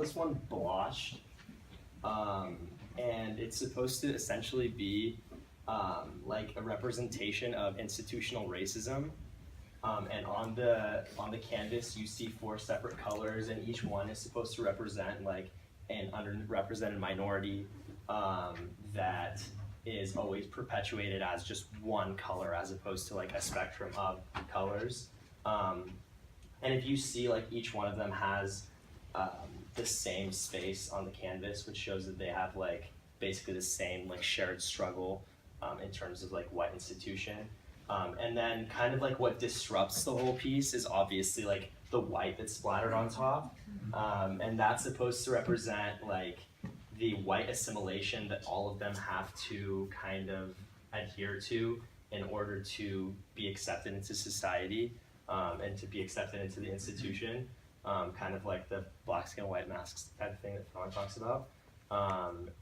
this one blotched, and it's supposed to essentially be like a representation of institutional racism. And on the canvas, you see 4 separate colors, and each one is supposed to represent like an underrepresented minority that is always perpetuated as just one color, as opposed to like a spectrum of colors. And if you see, like, each one of them has the same space on the canvas, which shows that they have like basically the same like shared struggle in terms of like white institution. And then kind of like what disrupts the whole piece is obviously like the white that's splattered on top. And that's supposed to represent like the white assimilation that all of them have to kind of adhere to in order to be accepted into society and to be accepted into the institution. Kind of like the black skin, white masks type of thing that Fawn talks about.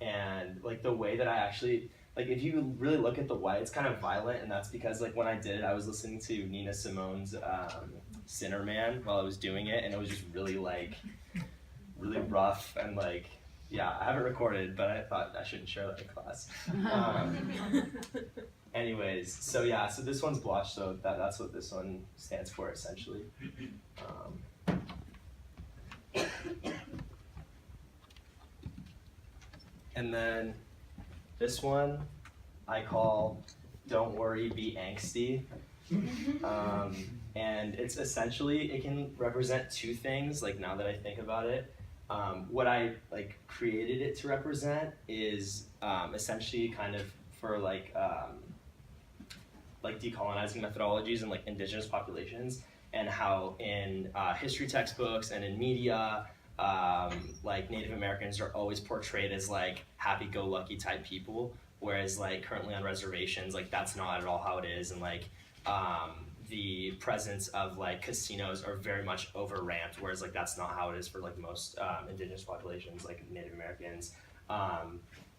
And like the way that I actually, like if you really look at the white, it's kind of violent, and that's because like when I did it, I was listening to Nina Simone's Sinner Man while I was doing it, and it was just really like, really rough, and like, yeah, I haven't recorded, but I thought I shouldn't share that in class. Anyways, so yeah, so this one's blotched, so that's what this one stands for essentially. And then this one I call Don't Worry, Be Angsty. And it's essentially, it can represent 2 things, like now that I think about it. What I like created it to represent is essentially kind of for like decolonizing methodologies and like indigenous populations, and how in history textbooks and in media, like Native Americans are always portrayed as like happy-go-lucky type people, whereas like currently on reservations, like that's not at all how it is, and like the presence of like casinos are very much over-ramped, whereas like that's not how it is for like most indigenous populations, like Native Americans.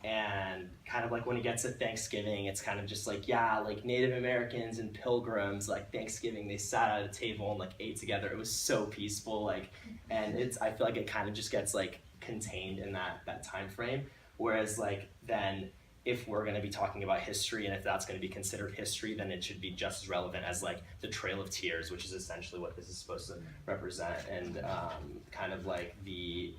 And kind of like when it gets to Thanksgiving, it's kind of just like, yeah, like Native Americans and pilgrims, like Thanksgiving, they sat at a table and like ate together. It was so peaceful, like, and I feel like it kind of just gets like contained in that time frame. Whereas like then if we're going to be talking about history, and if that's going to be considered history, then it should be just as relevant as like the Trail of Tears, which is essentially what this is supposed to represent, and kind of like the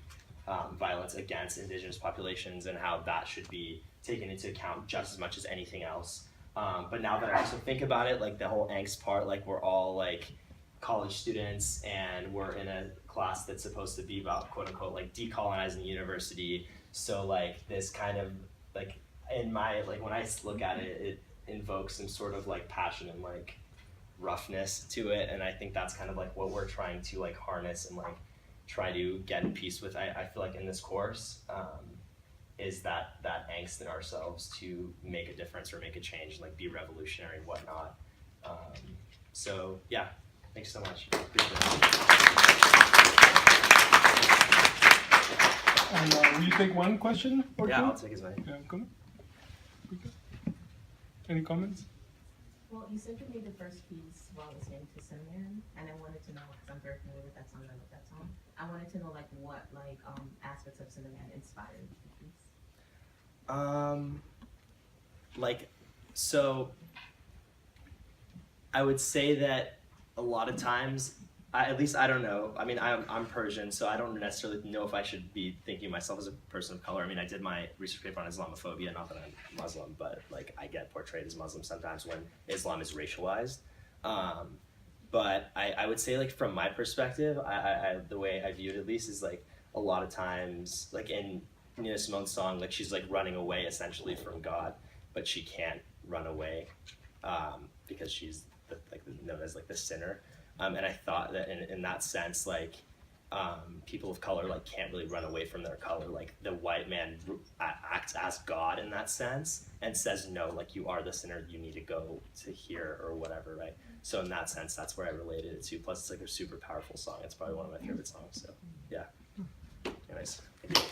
violence against indigenous populations, and how that should be taken into account just as much as anything else. But now that I also think about it, like the whole angst part, like we're all like college students, and we're in a class that's supposed to be about quote unquote like decolonizing the university. So like this kind of like, in my, like when I look at it, it invokes some sort of like passion and like roughness to it, and I think that's kind of like what we're trying to like harness and like try to get in peace with. I feel like in this course is that angst in ourselves to make a difference or make a change, like be revolutionary and whatnot. So yeah, thanks so much. Appreciate it. And will you take one question or two? Yeah, I'll take as many. Yeah, come on. Any comments? Well, you said you made the first piece while listening to Cinnamon, and I wanted to know, because I'm very familiar with that song, I love that song. I wanted to know like what like aspects of Cinnamon inspired the piece. Like, so I would say that a lot of times, at least I don't know. I mean, I'm Persian, so I don't necessarily know if I should be thinking of myself as a person of color. I mean, I did my research paper on Islamophobia, not that I'm Muslim, but like I get portrayed as Muslim sometimes when Islam is racialized. But I would say, like from my perspective, the way I view it at least is like a lot of times, like in Nina Simone's song, like she's like running away essentially from God, but she can't run away because she's known as like the sinner. And I thought that in that sense, like people of color like can't really run away from their color. Like the white man acts as God in that sense and says, no, like you are the sinner, you need to go to here or whatever, right? So in that sense, that's where I related it to. Plus it's like a super powerful song. It's probably one of my favorite songs, so yeah. Anyways, thank you.